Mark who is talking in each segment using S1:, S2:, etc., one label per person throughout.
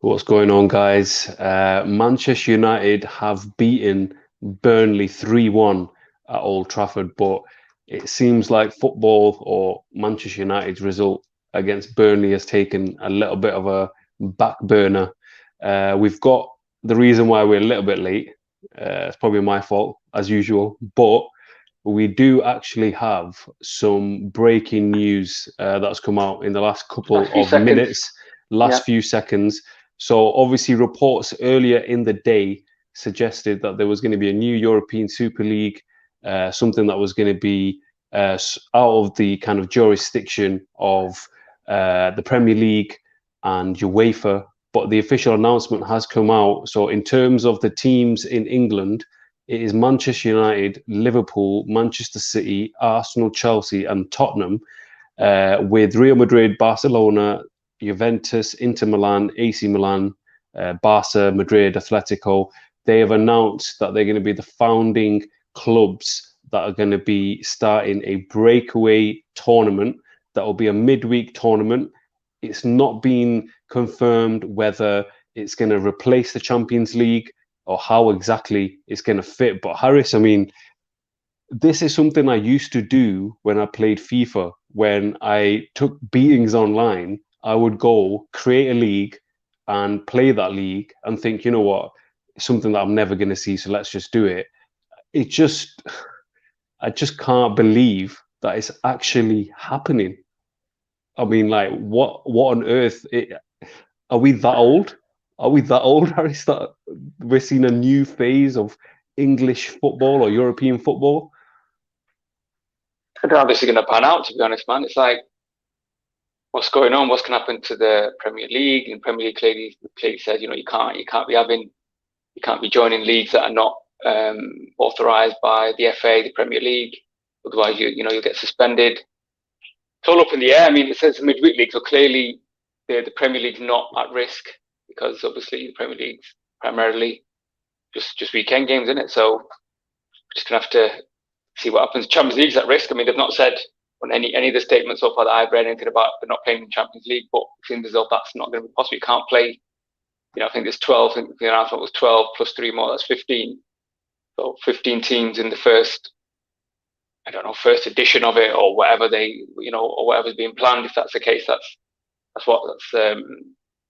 S1: What's going on, guys? Manchester United have beaten Burnley 3-1 at Old Trafford, but it seems like football or Manchester United's result against Burnley has taken a little bit of a back burner. We've got the reason why we're a little bit late. It's probably my fault, as usual, but we do actually have some breaking news that's come out in the last couple
S2: Last few
S1: of
S2: seconds.
S1: minutes,
S2: Yeah.
S1: last few seconds. So obviously, reports earlier in the day suggested that there was going to be a new European Super League, something that was going to be out of the kind of jurisdiction of the Premier League and UEFA. But the official announcement has come out. So in terms of the teams in England, it is Manchester United, Liverpool, Manchester City, Arsenal, Chelsea, and Tottenham, with Real Madrid, Barcelona, Juventus, Inter Milan, AC Milan, Barca, Madrid, Atletico. They have announced that they're going to be the founding clubs that are going to be starting a breakaway tournament that will be a midweek tournament. It's not been confirmed whether it's going to replace the Champions League or how exactly it's going to fit. But Harris, I mean, this is something I used to do when I played FIFA. When I took beatings online, I would go create a league and play that league and think, you know what, it's something that I'm never going to see, so let's just do it. It just, I just can't believe that it's actually happening. I mean, like, what on earth? Are we that old? Are we that old, Harris, that we're seeing a new phase of English football or European football?
S2: I don't know how this is going to pan out, to be honest, man. It's like, what's going on? What's going to happen to the Premier League? And Premier League clearly says, you can't be joining leagues that are not authorised by the FA, the Premier League. Otherwise, you'll get suspended. It's all up in the air. I mean, it says midweek league, so clearly the Premier League's not at risk because obviously the Premier League's primarily just weekend games, isn't it? So we're just gonna have to see what happens. Champions League's at risk. I mean, they've not said on any of the statements so far that I've read anything about they're not playing in the Champions League, but it seems as though that's not going to be possible. You can't play. I think there's 12. I think the announcement was 12 plus three more. That's 15. So 15 teams in the first, I don't know, first edition of it or whatever or whatever's being planned. If that's the case, that's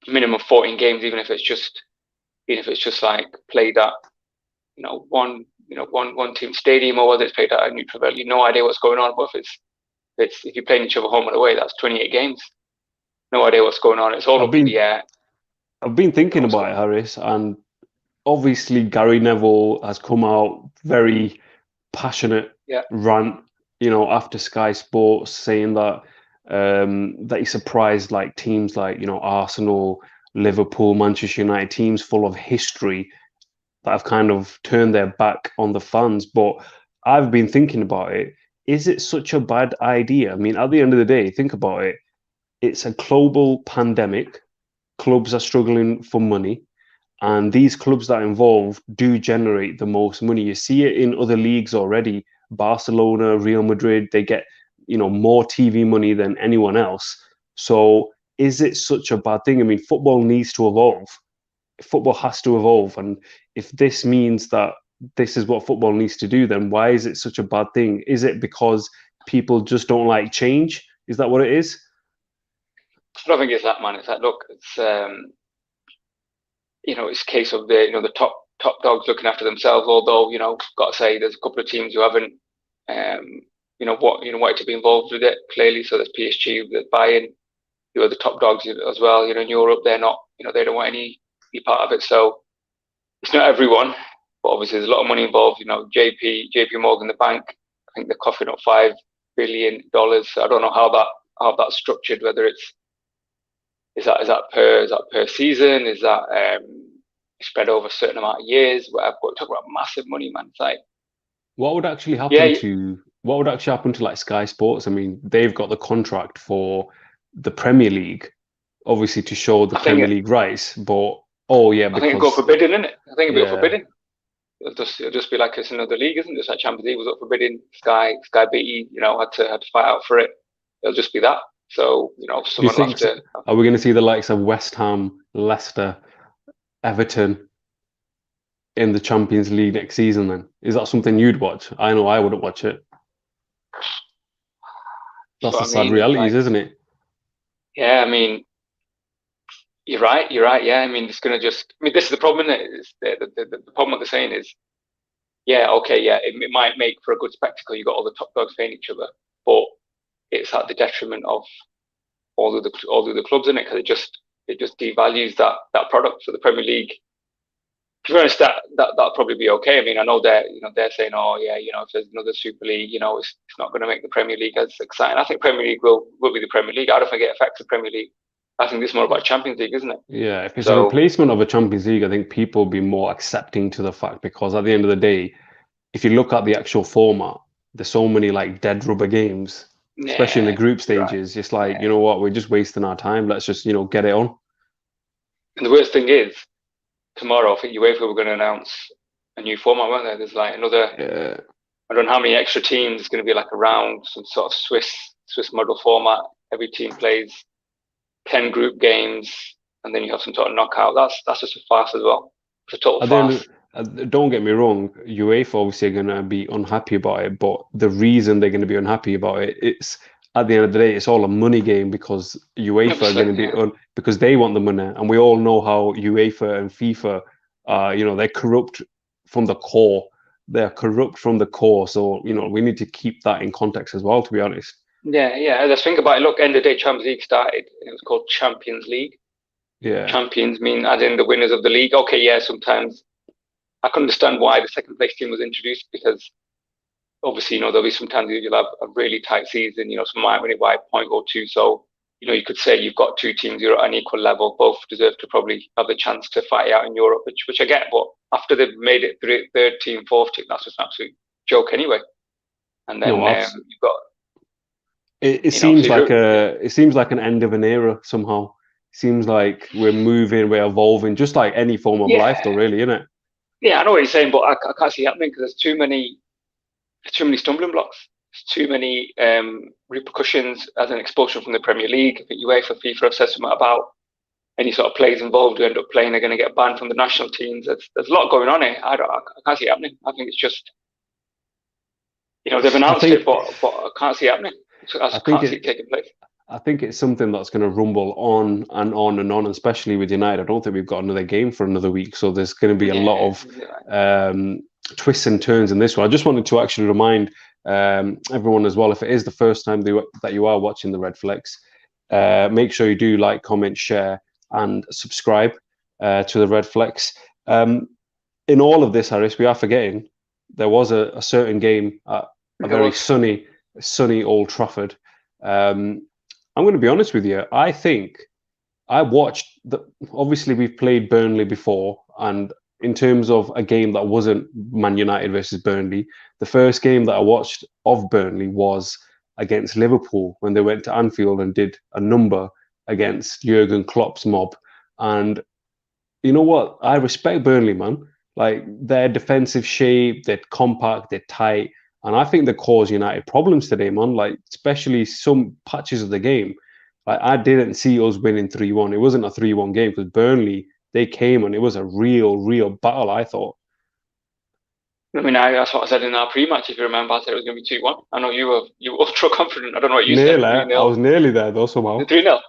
S2: minimum 14 games, even if it's just like played at one team stadium or whether it's played at a neutral venue. No idea what's going on. But if you're playing each other home and away, that's 28 games. No idea what's going on. It's all up in the air.
S1: I've been thinking about it, Harris, and obviously Gary Neville has come out very passionate rant, after Sky Sports saying that he's surprised like teams like Arsenal, Liverpool, Manchester United, teams full of history that have kind of turned their back on the fans. But I've been thinking about it. Is it such a bad idea? I mean, at the end of the day, think about it. It's a global pandemic. Clubs are struggling for money. And these clubs that are involved do generate the most money. You see it in other leagues already. Barcelona, Real Madrid, they get, more TV money than anyone else. So is it such a bad thing? I mean, football needs to evolve. Football has to evolve. And if this means that this is what football needs to do, then why is it such a bad thing? Is it because people just don't like change? Is that what it is?
S2: I don't think it's that, man. It's like, look, it's it's a case of the top dogs looking after themselves. Although got to say, there's a couple of teams who haven't wanted to be involved with it clearly. So there's PSG, there's Bayern, who are the top dogs as well. In Europe, they're not. They don't want any part of it. So it's not everyone, but obviously there's a lot of money involved. JP Morgan, the bank, I think they're coughing up $5 billion. I don't know how that's structured. Whether it's is that per season? Is that spread over a certain amount of years? Whatever. But talk about massive money, man. It's like
S1: what would actually happen to like Sky Sports? I mean, they've got the contract for the Premier League, obviously to show the Premier League rights. But I think
S2: it'll go forbidden, isn't it? I think it'll go forbidden. It'll just be like it's another league, isn't it? Just like Champions League was up forbidden. Sky BT, had to fight out for it. It'll just be that. So, someone will have to.
S1: Are we going to see the likes of West Ham, Leicester, Everton in the Champions League next season then? Is that something you'd watch? I know I wouldn't watch it. That's the sad realities, isn't it?
S2: Yeah, I mean, you're right. Yeah, I mean, it's going to just. I mean, this is the problem. Isn't it? The problem what they're saying is, yeah, okay, yeah, it might make for a good spectacle. You got all the top dogs playing each other, but it's at the detriment of all of the clubs in it, because it just devalues that product. For the Premier League, to be honest, that'll probably be okay. I mean, I know they're saying, oh yeah, if there's another Super League, it's not going to make the Premier League as exciting. I think Premier League will be the Premier League. I don't think it affects the Premier League. I think this is more about Champions League, isn't it?
S1: Yeah, if it's a replacement of a Champions League, I think people will be more accepting to the fact, because at the end of the day, if you look at the actual format, there's so many like dead rubber games, especially in the group stages. Just like, you know what, we're just wasting our time. Let's just, get it on.
S2: And the worst thing is, tomorrow, I think UEFA were going to announce a new format, weren't they? There's like another, I don't know how many extra teams. It's going to be like around some sort of Swiss model format. Every team plays 10 group games, and then you have some sort of knockout. That's just a farce as well. It's a total farce.
S1: Don't get me wrong, UEFA obviously are going to be unhappy about it, but the reason they're going to be unhappy about it, it's at the end of the day, it's all a money game, because UEFA are going to be because they want the money, and we all know how UEFA and FIFA, they're corrupt from the core. They're corrupt from the core, so we need to keep that in context as well. To be honest.
S2: Yeah. Let's think about it. Look, end of the day, Champions League started, and it was called Champions League.
S1: Yeah.
S2: Champions mean as in the winners of the league. Okay, yeah. Sometimes I can understand why the second place team was introduced, because obviously, there'll be sometimes you'll have a really tight season. Some might win it by a point or two. So, you could say you've got two teams who are at an equal level. Both deserve to probably have the chance to fight out in Europe, which I get. But after they've made it third team, fourth team, that's just an absolute joke anyway. And then you've got.
S1: It seems like an end of an era somehow. It seems like we're moving, we're evolving, just like any form of life, though, really, isn't it?
S2: Yeah, I know what you're saying, but I can't see it happening, because there's too many stumbling blocks. There's too many repercussions as an expulsion from the Premier League. I think UEFA, FIFA have said something about any sort of players involved who end up playing are going to get banned from the national teams. There's a lot going on here. I can't see it happening. I think it's just, they've announced it, but I can't see it happening. I can't see it taking place.
S1: I think it's something that's going to rumble on and on and on, especially with United. I don't think we've got another game for another week, so there's going to be a lot of twists and turns in this one. I just wanted to actually remind everyone as well, if it is the first time that you are watching the RedFlex, make sure you do like, comment, share, and subscribe to the RedFlex. In all of this, Harris, we are forgetting there was a certain game at a very sunny Old Trafford. I'm going to be honest with you. I think I watched obviously we've played Burnley before, and in terms of a game that wasn't Man United versus Burnley, the first game that I watched of Burnley was against Liverpool, when they went to Anfield and did a number against Jurgen Klopp's mob. And you know what? I respect Burnley, man. Like, their defensive shape, they're compact, they're tight. And I think they caused United problems today, man. Like, especially some patches of the game. Like, I didn't see us winning 3-1. It wasn't a 3-1 game, because Burnley, they came and it was a real battle, I thought.
S2: I mean, that's what I said in our pre-match. If you remember, I said it was going to be 2-1. I know you were ultra confident. I don't know what you said. 3-0.
S1: I was nearly there though somehow.
S2: 3-0.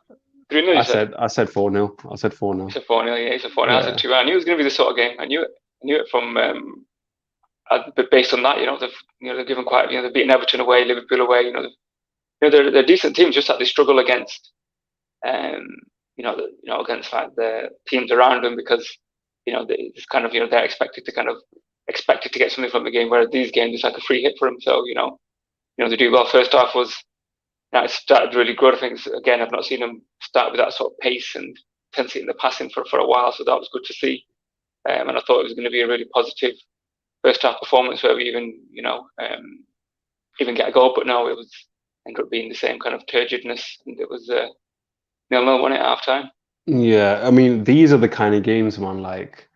S2: 3-0.
S1: I said 4-0. I said 4-0.
S2: You said 4-0. Yeah, you said 4-0. Yeah. I said 2-1. I knew it was going to be the sort of game. I knew it from. But based on that, they've given quite. They've beaten Everton away, Liverpool away. They're decent teams. Just that they struggle against. Against like the teams around them, because it's kind of they're expected to get something from the game, whereas these games it's like a free hit for them. So they do well. First half it started really good. I think again, I've not seen them start with that sort of pace and intensity in the passing for a while, so that was good to see. And I thought it was going to be a really positive first half performance where we even get a goal, but no, it was ended up being the same kind of turgidness, and it was 0-0 won at half time.
S1: Yeah, I mean, these are the kind of games, man. Like,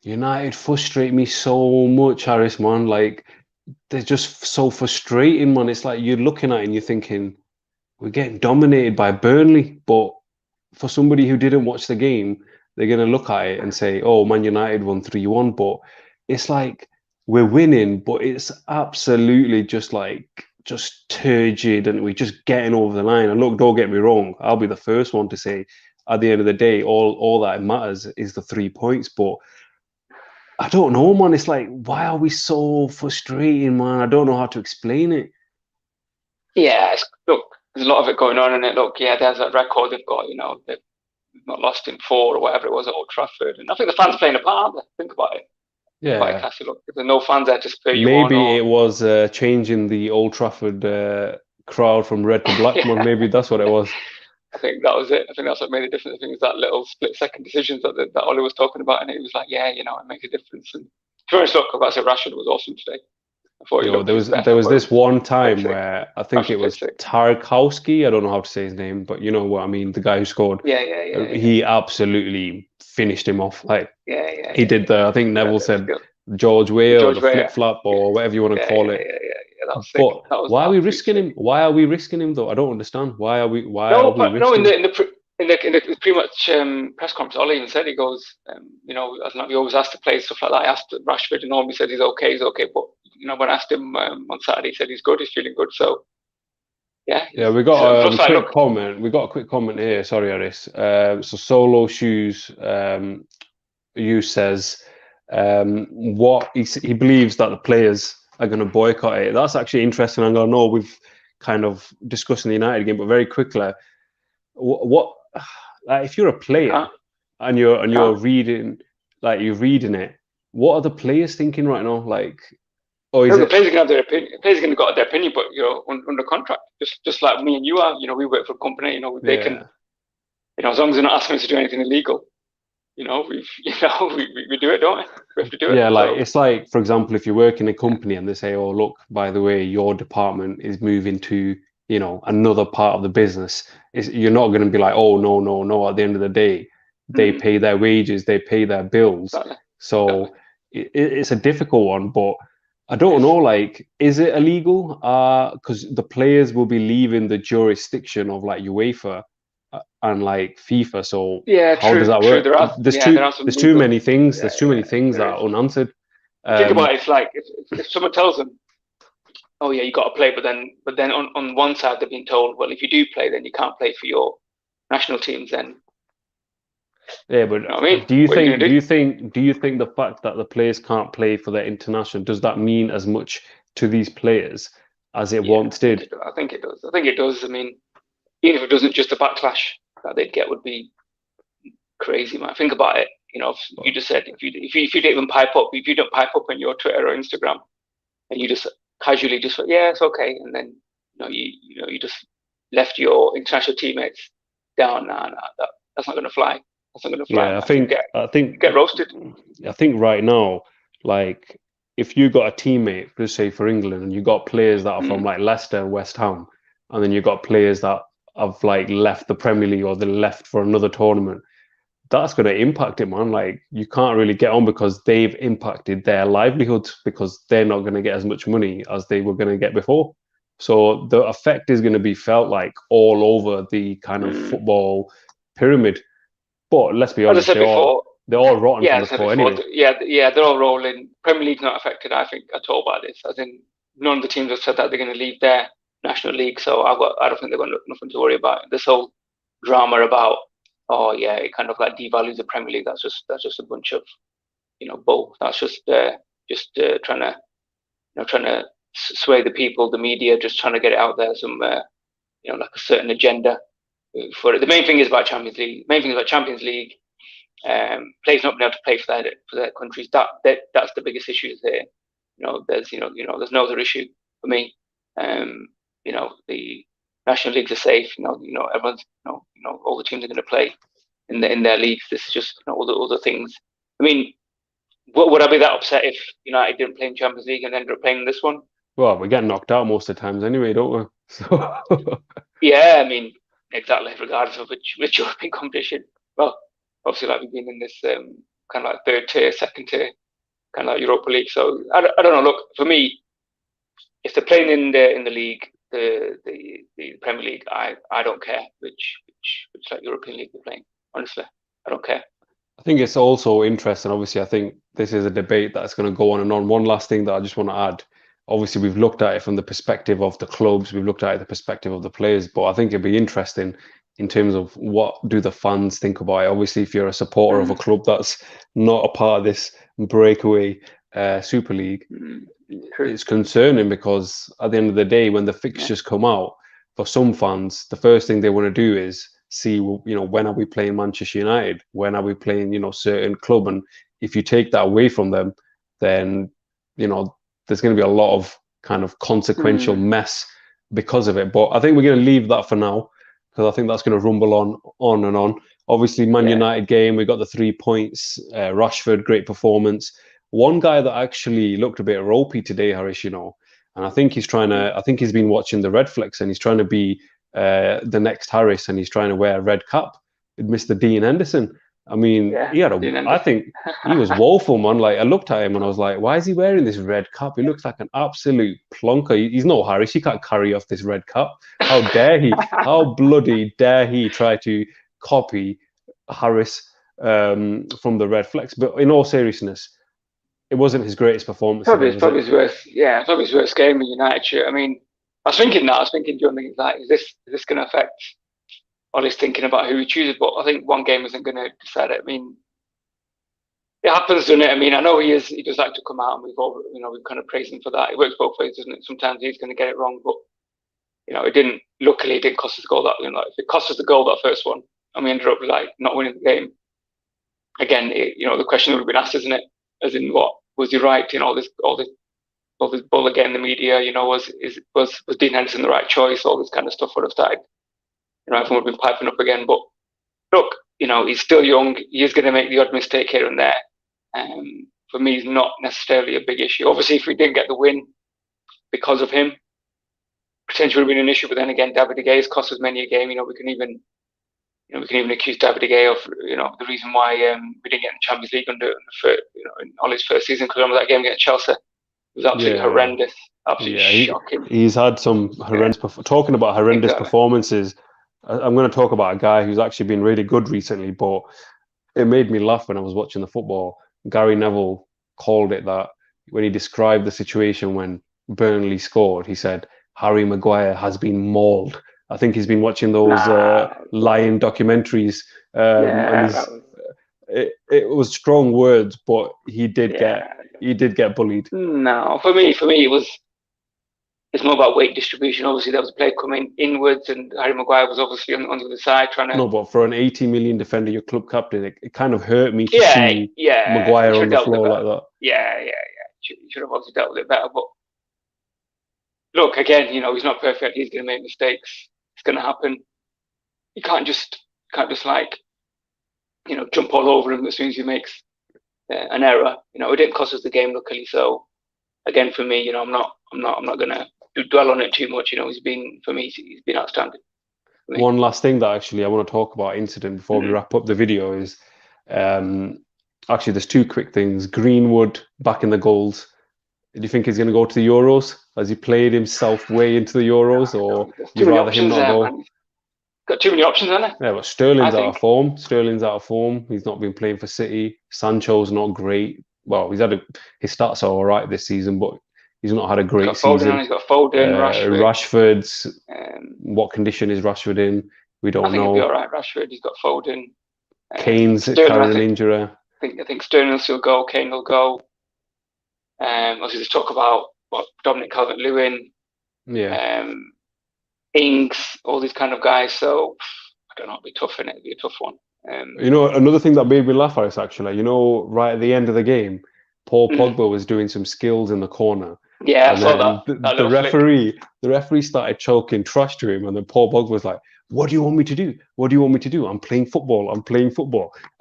S1: United frustrate me so much, Harris, man. Like, they're just so frustrating, man. It's like you're looking at it and you're thinking, we're getting dominated by Burnley. But for somebody who didn't watch the game, they're going to look at it and say, "Oh, Man United won 3-1," but it's like we're winning, but it's absolutely just turgid, and we're just getting over the line. And look, don't get me wrong, I'll be the first one to say, at the end of the day, all that matters is the 3 points. But I don't know, man. It's like, why are we so frustrating, man? I don't know how to explain it.
S2: Yeah, look, there's a lot of it going on, and it. Look, yeah, there's that record they've got. They've not lost in 4 or whatever it was at Old Trafford, and I think the fans playing a part. Think about it. Quite
S1: Yeah,
S2: classy. Look, if there's no fans there to spur you on,
S1: maybe
S2: or
S1: it was changing the Old Trafford crowd from red to black, man.
S2: yeah,
S1: Maybe that's what it was.
S2: I think that was it. I think that's what made the difference. I think it was that little split-second decisions that Ollie was talking about, and it was like, yeah, it makes a difference. And to be honest, look, I've got to say, Rashford was awesome today. I thought he
S1: Yo,
S2: looked his best.
S1: there was this one
S2: played
S1: time
S2: sick.
S1: where I think it
S2: Rashford played
S1: was
S2: sick.
S1: Tarkowski. I don't know how to say his name, but you know what I mean. The guy who scored.
S2: Yeah.
S1: He absolutely finished him off. Like
S2: Yeah.
S1: he did the. I think
S2: Yeah,
S1: Neville
S2: that was
S1: said
S2: good.
S1: George Way or
S2: George
S1: the
S2: Weah.
S1: flip flop
S2: Yeah,
S1: or whatever you want to call it.
S2: That was sick.
S1: But
S2: That was
S1: why are we
S2: absolutely
S1: risking
S2: sick.
S1: him? Why are we risking him though? I don't understand. Why are we
S2: No,
S1: risking him?
S2: in the pretty much press conference, Ollie even said, he goes, as we always ask to play stuff like that. I asked Rashford, and he said he's okay. But when I asked him on Saturday, he said he's good, he's feeling good. So yeah,
S1: Yeah, we got a
S2: looks like,
S1: quick
S2: look,
S1: comment. We got a quick comment here. Sorry, Aris. So Solo Shoes you says what he believes that the players are going to boycott it. That's actually interesting. And I know we've kind of discussed in the United game, but very quickly, what like if you're a
S2: you
S1: player
S2: can't,
S1: and
S2: you
S1: you're
S2: can't.
S1: reading it, what are the players thinking right now? Like, oh, is
S2: No, the
S1: it?
S2: players are going to have their opinion. The players are going to got their opinion, but under contract, just like me and you are. We work for a company. They can,
S1: Yeah.
S2: as long as they're not asking us to do anything illegal, we we do it, don't we? We have to do it.
S1: Yeah, like
S2: So
S1: it's like, for example, if you work in a company and they say, "Oh, look, by the way, your department is moving to, another part of the business," you're not going to be like, "Oh, no, no, no." At the end of the day, they pay their wages, they pay their bills,
S2: exactly.
S1: so it's a difficult one. But I don't know, like, is it illegal? Because the players will be leaving the jurisdiction of like UEFA and like FIFA. So
S2: Yeah,
S1: how does
S2: true,
S1: that
S2: true.
S1: work? There are
S2: Some
S1: too
S2: legal.
S1: many things.
S2: Yeah,
S1: There's too many things that
S2: there is.
S1: are unanswered.
S2: You think
S1: Um,
S2: about it, it's like if someone tells them, "Oh yeah, you got to play," but then on one side they're being told, "Well, if you do play, then you can't play for your national teams." Then
S1: yeah, but
S2: you know what I mean?
S1: do you
S2: What are you
S1: think
S2: gonna do?
S1: the fact that the players can't play for their international, does that mean as much to these players as it
S2: Yeah,
S1: once did?
S2: I think it does. I think it does. I mean, even if it doesn't, just the backlash that they'd get would be crazy, man. Think about it. You just said if you don't even pipe up, if you don't pipe up on your Twitter or Instagram, and you just casually just went, yeah, it's okay, and then you just left your international teammates down. Nah, that's not gonna fly. That's not gonna fly,
S1: Yeah,
S2: man. You get roasted.
S1: I think right now, like if you got a teammate, let's say for England, and you got players that are from
S2: Mm.
S1: like Leicester and West Ham, and then you got players that have like left the Premier League or they left for another tournament, that's going to impact it, man. Like you can't really get on because they've impacted their livelihoods because they're not going to get as much money as they were going to get before. So the effect is going to be felt like all over the kind of
S2: Mm.
S1: football pyramid. But let's be
S2: As I
S1: honest,
S2: said before,
S1: they're all rotten
S2: yeah,
S1: from
S2: as I said
S1: before
S2: before,
S1: anyway.
S2: yeah, they're all rolling. Premier League not affected, I think, at all by this. As in, none of the teams have said that they're going to leave their national league, so I don't think they've got nothing to worry about. This whole drama about, oh yeah, it kind of like devalues the Premier League. That's just a bunch of bull. That's just trying to sway the people, the media, just trying to get it out there. Some like a certain agenda for it. The main thing is about Champions League. The main thing is about Champions League. Players not being able to play for their countries. That's the biggest issue there. There's no other issue for me. The national leagues are safe. Everyone's all the teams are going to play in their leagues. This is just all the other things. I mean, would I be that upset if United didn't play in Champions League and ended up playing this one?
S1: Well, we get knocked out most of the times anyway, don't we? So
S2: Yeah, I mean, exactly. Regardless of which European competition. Well, obviously, like we've been in this kind of like third tier, second tier, kind of like Europa League. So I don't know. Look, for me, if they're playing in the league, the Premier League, I don't care which like European league they're playing. Honestly, I don't care.
S1: I think it's also interesting. Obviously, I think this is a debate that's going to go on and on. One last thing that I just want to add. Obviously, we've looked at it from the perspective of the clubs, we've looked at it the perspective of the players, but I think it'd be interesting in terms of what do the fans think about it. Obviously, if you're a supporter of a club that's not a part of this breakaway Super League,
S2: True.
S1: it's concerning because at the end of the day, when the fixtures come out, for some fans, the first thing they want to do is see, when are we playing Manchester United? When are we playing, certain club? And if you take that away from them, then, there's going to be a lot of kind of consequential mess because of it. But I think we're going to leave that for now because I think that's going to rumble on and on. Obviously, Man United game, we got the 3 points. Rashford, great performance. One guy that actually looked a bit ropey today, Harish, and I think he's trying to. I think he's been watching the RedFlex, and he's trying to be the next Harris, and he's trying to wear a red cap. Mr. Dean Henderson. I mean, I think he was woeful, man. Like I looked at him and I was like, why is he wearing this red cap? He looks like an absolute plonker. He's no Harris. He can't carry off this red cap. How dare he? How bloody dare he try to copy Harris from the RedFlex? But in all seriousness, it wasn't his greatest performance.
S2: Probably his worst game in United shirt. I mean, I was thinking during the like, is this going to affect Ollie's thinking about who he chooses? But I think one game isn't going to decide it. I mean, it happens, doesn't it? I mean, I know he does like to come out, and we've kind of praised him for that. It works both ways, doesn't it? Sometimes he's going to get it wrong, but it didn't. Luckily, it didn't cost us a goal. That if it cost us the goal, that first one, and we ended up like not winning the game. Again, the question would have been asked, isn't it? As in, what was he right? All this bull again in the media. Was Dean Henderson the right choice? All this kind of stuff would have started. Everyone would have been piping up again. But look, he's still young. He is going to make the odd mistake here and there. For me, it's not necessarily a big issue. Obviously, if we didn't get the win because of him, potentially would have been an issue. But then again, David De Gea has cost us many a game. We can even accuse David De Gea of the reason why we didn't get in the Champions League in Ollie's first season, because remember that game against Chelsea. It was absolutely horrendous, absolutely shocking.
S1: He's had some horrendous. Talking about horrendous performances, I'm going to talk about a guy who's actually been really good recently, but it made me laugh when I was watching the football. Gary Neville called it that when he described the situation when Burnley scored. He said Harry Maguire has been mauled. I think he's been watching those lion documentaries. It was strong words, but he did get bullied.
S2: No, for me, it's more about weight distribution. Obviously, there was a player coming inwards, and Harry Maguire was obviously on the other side trying to.
S1: No, but for an 80 million defender, your club captain, it kind of hurt me to see Maguire on the floor like that.
S2: Yeah. You should have obviously dealt with it better. But look, again, he's not perfect. He's going to make mistakes. It's going to happen. You can't just like, jump all over him as soon as he makes an error. It didn't cost us the game, luckily. So again, for me, I'm not going to dwell on it too much. He's been outstanding.
S1: One last thing that actually I want to talk about incident before we wrap up the video is actually there's two quick things. Greenwood back in the goals. Do you think he's going to go to the Euros? Has he played himself way into the Euros, or you'd rather him not go?
S2: Man. Got too many options, hasn't he?
S1: Yeah, but Sterling's out of form. He's not been playing for City. Sancho's not great. Well, his stats are all right this season, but he's not had a great season.
S2: He's got Foden,
S1: Rashford's. What condition is Rashford in? We don't know. I think
S2: he'll be all right. Rashford. He's got Foden.
S1: Kane's carrying an injury.
S2: I think Sterling will still go. Kane will go. Obviously, there's talk about Dominic Calvert-Lewin.
S1: Yeah.
S2: Ings, all these kind of guys. So I don't know. It'll be tough, innit? It'll be a tough one.
S1: Another thing that made me laugh, Alex, actually, right at the end of the game, Paul Pogba was doing some skills in the corner.
S2: Yeah, I saw that.
S1: The referee started choking trash to him, and then Paul Pogba was like, "What do you want me to do? What do you want me to do? I'm playing football.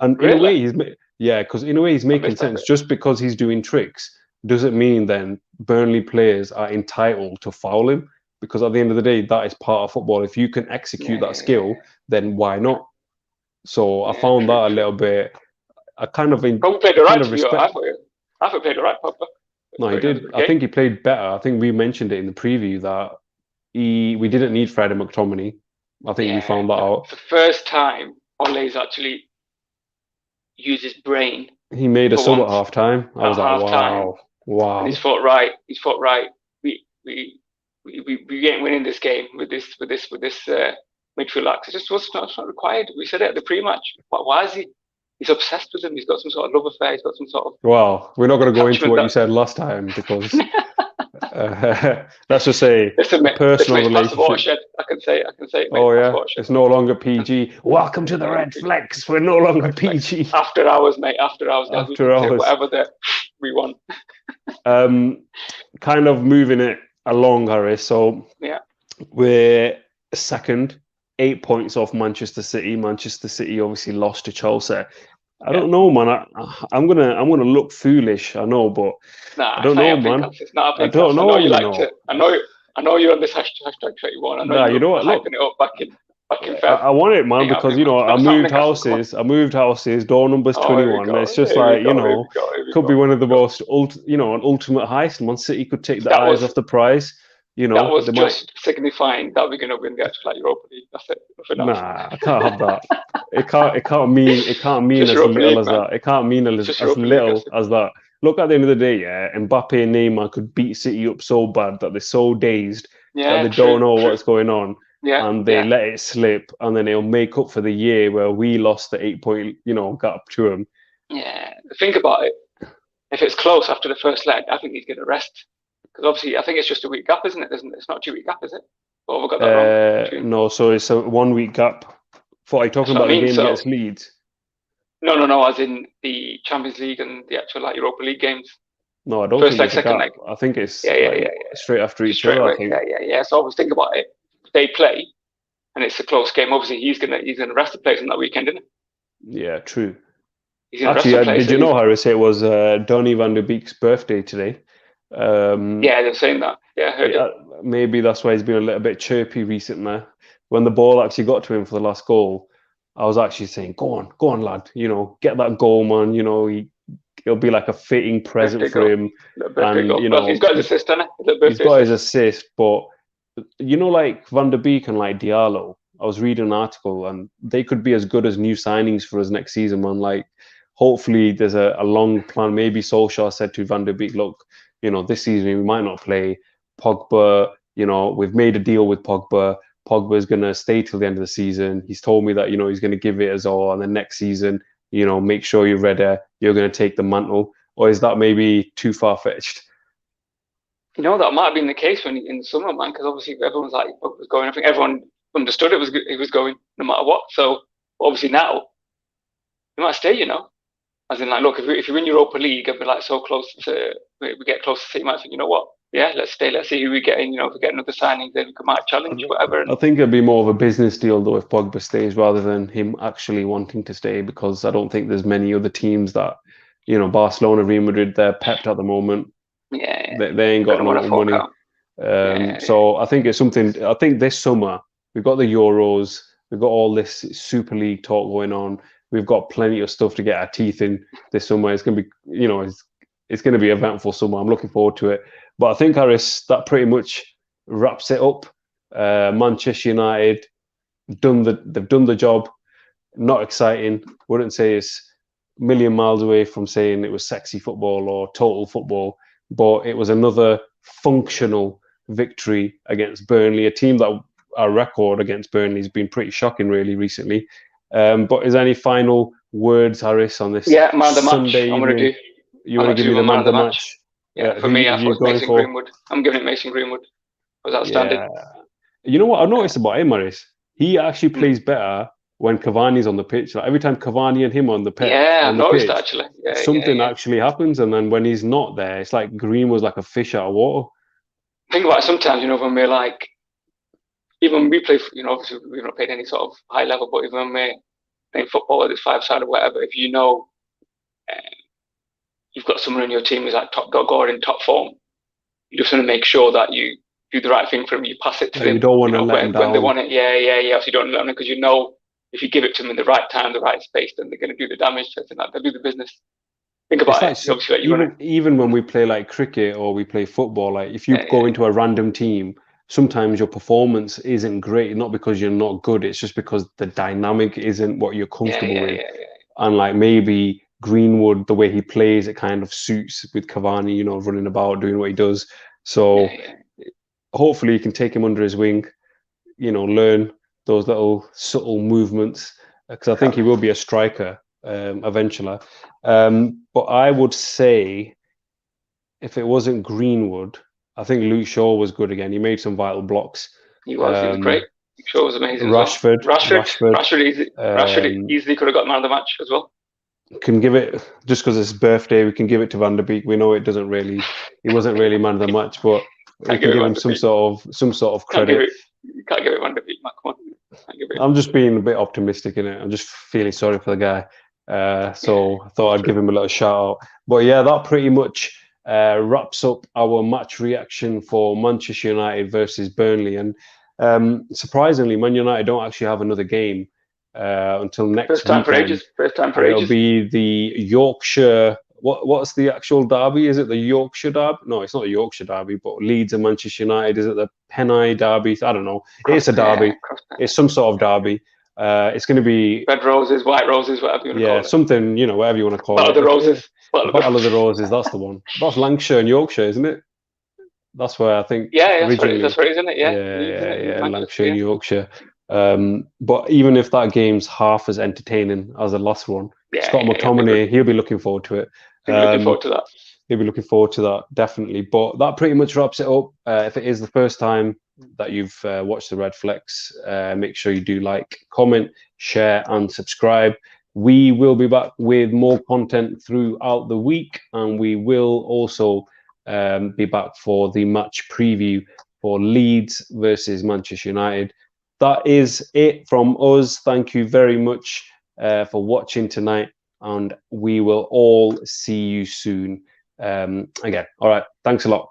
S1: And
S2: really?
S1: in a way, because in a way he's making sense. Just because he's doing tricks doesn't mean then Burnley players are entitled to foul him. Because at the end of the day, that is part of football. If you can execute that skill, then why not? So I found that a little bit. I kind of
S2: Pogba played alright. I thought he played alright, Pogba.
S1: No, he did. I think he played better. I think we mentioned it in the preview that we didn't need Freddie McTominay. I think we found that out.
S2: The first time Ole's actually use his brain.
S1: He made a
S2: for
S1: sub at
S2: once.
S1: half time. I was like,
S2: half-time.
S1: wow.
S2: And he's thought, right. We ain't winning this game with this midfield access. It just was not required. We said it at the pre-match. But why is he? He's obsessed with them. He's got some sort of love affair. He's got some sort of.
S1: Well, we're not going to go into what
S2: attachment
S1: you said last time because let's just say a personal relationship.
S2: Watershed. I can say it.
S1: Oh yeah, it's no longer PG. Welcome to the RedFlex. We're no longer PG.
S2: After hours, mate. After hours, guys.
S1: After hours.
S2: Say whatever that we want.
S1: Kind of moving it along, Harry. So
S2: yeah,
S1: we're second, 8 points off Manchester City. Manchester City obviously lost to Chelsea. I don't know, man. I'm gonna look foolish. I know, but I don't know, man.
S2: It's not
S1: I don't know.
S2: I know you're on this hashtag 31. I know
S1: you know what? Look,
S2: it up back in Feb.
S1: I want it, man, because I moved houses. Door number's 21. It's just could be one of the most an ultimate heist. Man City could take the eyes off the prize.
S2: That was just signifying that we're going to win the actual Europa League. That's it.
S1: Nah, I can't have that. It can't mean as little as that. It can't mean as little as that. Look, at the end of the day, Mbappe and Neymar could beat City up so bad that they're so dazed that they don't know what's going on.
S2: Yeah,
S1: and they let it slip, and then it'll make up for the year where we lost the 8-point, gap to them.
S2: Yeah, think about it. If it's close after the first leg, I think he's going to rest. Because obviously, I think it's just a week gap, isn't it? It's not a 2-week gap, is it? Or have I got that wrong?
S1: No, so it's a 1 week gap. Are you talking about the game against Leeds?
S2: No, as in the Champions League and the actual Europa League games.
S1: No, I don't think it's second leg. I think it's straight after each other.
S2: Yeah. So always think about it. If they play, and it's a close game. Obviously, he's gonna rest the players on that weekend, isn't he?
S1: Yeah, true. Actually, did you know, Harris? It was Donny van de Beek's birthday today.
S2: Yeah, they're saying that. Yeah, I heard it.
S1: Maybe that's why he's been a little bit chirpy recently. When the ball actually got to him for the last goal, I was actually saying, "Go on, lad! Get that goal, man! It'll be like a fitting present for him." And
S2: he's got his assist, hasn't he?
S1: He's got his assist, but like Van der Beek and like Diallo. I was reading an article, and they could be as good as new signings for us next season, man. Like, hopefully, there's a long plan. Maybe Solskjaer said to Van der Beek, "Look, this season we might not play. Pogba, we've made a deal with Pogba. Pogba's going to stay till the end of the season. He's told me that, he's going to give it his all. And then next season, make sure you're ready. You're going to take the mantle." Or is that maybe too far-fetched?
S2: That might have been the case in the summer, man, because obviously everyone's like, Pogba's going. I think everyone understood it was going no matter what. So obviously now, he might stay, As in, like, look, if you win Europa League and we're like so close to, we get close to City, you might think, you know what? Yeah, let's stay. Let's see who we get in. If we get another signing, then we might challenge whatever.
S1: I think it'd be more of a business deal though if Pogba stays rather than him actually wanting to stay, because I don't think there's many other teams that, Barcelona, Real Madrid, they're pepped at the moment.
S2: Yeah.
S1: They ain't got no money. So I think it's something. I think this summer we've got the Euros, we've got all this Super League talk going on. We've got plenty of stuff to get our teeth in this summer. It's going to be, it's going to be an eventful summer. I'm looking forward to it. But I think, Harris, that pretty much wraps it up. Manchester United, they've done the job. Not exciting. Wouldn't say it's a million miles away from saying it was sexy football or total football, but it was another functional victory against Burnley, a team that our record against Burnley has been pretty shocking really recently. But is there any final words, Harris, on this?
S2: Yeah, man of the match.
S1: Sunday
S2: I'm going to do.
S1: You want to give me the man of the match?
S2: Yeah, for me, I thought Mason Greenwood. I'm giving it Mason Greenwood. Was outstanding.
S1: Yeah. You know what I've noticed about him, Harris? He actually plays better when Cavani's on the pitch. Like every time Cavani and him on the pitch,
S2: I've noticed that actually.
S1: Something actually happens, and then when he's not there, it's like Green was like a fish out of water.
S2: Think about it sometimes, when we're like, even when we play, obviously we've not played any sort of high level, but even when we're playing football at this 5-side or whatever, if you've got someone in your team who's like got in top form, you just want to make sure that you do the right thing for him. You pass it to them.
S1: You don't want to let them down.
S2: When they want it. Yeah. So you don't let them, because if you give it to them in the right time, the right space, then they're going to do the damage. They'll do the business. Think about it.
S1: Even when we play like cricket or we play football, like if you go into a random team, sometimes your performance isn't great, not because you're not good. It's just because the dynamic isn't what you're comfortable with. and like maybe Greenwood, the way he plays, it kind of suits with Cavani, you know, running about doing what he does. So hopefully you can take him under his wing, you know, learn those little subtle movements, because I think he will be a striker eventually. But I would say if it wasn't Greenwood, I think Luke Shaw was good again. He made some vital blocks.
S2: He was great. Shaw was amazing.
S1: Rashford,
S2: Rashford easily could have got man of the match as well.
S1: Can give it, just because it's his birthday, we can give it to Van der Beek. We know it doesn't really, he wasn't really man of the match, but we can give him some sort of credit.
S2: You can't give it Van der Beek, man. Come on.
S1: I'm just being a bit optimistic in it. I'm just feeling sorry for the guy. So I thought I'd give him a little shout out. But yeah, that pretty much wraps up our match reaction for Manchester United versus Burnley. And surprisingly, Man United don't actually have another game until next
S2: First time
S1: weekend.
S2: First time for ages.
S1: It'll be the Yorkshire. What's the actual derby? Is it the Yorkshire derby? No, it's not the Yorkshire derby, but Leeds and Manchester United. Is it the Pennine derby? I don't know. It's a derby. It's some sort of derby. It's going to be
S2: red roses, white roses, whatever you want to call it.
S1: Yeah, something, you know, whatever you want to call
S2: Battle
S1: it.
S2: of the Roses.
S1: Battle of the Roses. That's the one. That's Lancashire and Yorkshire, isn't it? That's where I think.
S2: Yeah, that's right, isn't it?
S1: Yeah. Lancashire and Yorkshire. But even if that game's half as entertaining as the last one, Scott McTominay, he'll be looking forward to it.
S2: Looking forward to that.
S1: He'll be looking forward to that, definitely. But that pretty much wraps it up. If it is the first time that you've watched the RedFlex, make sure you do like, comment, share, and subscribe. We will be back with more content throughout the week, and we will also be back for the match preview for Leeds versus Manchester United. That is it from us. Thank you very much for watching tonight, and we will all see you soon again. All right. Thanks a lot.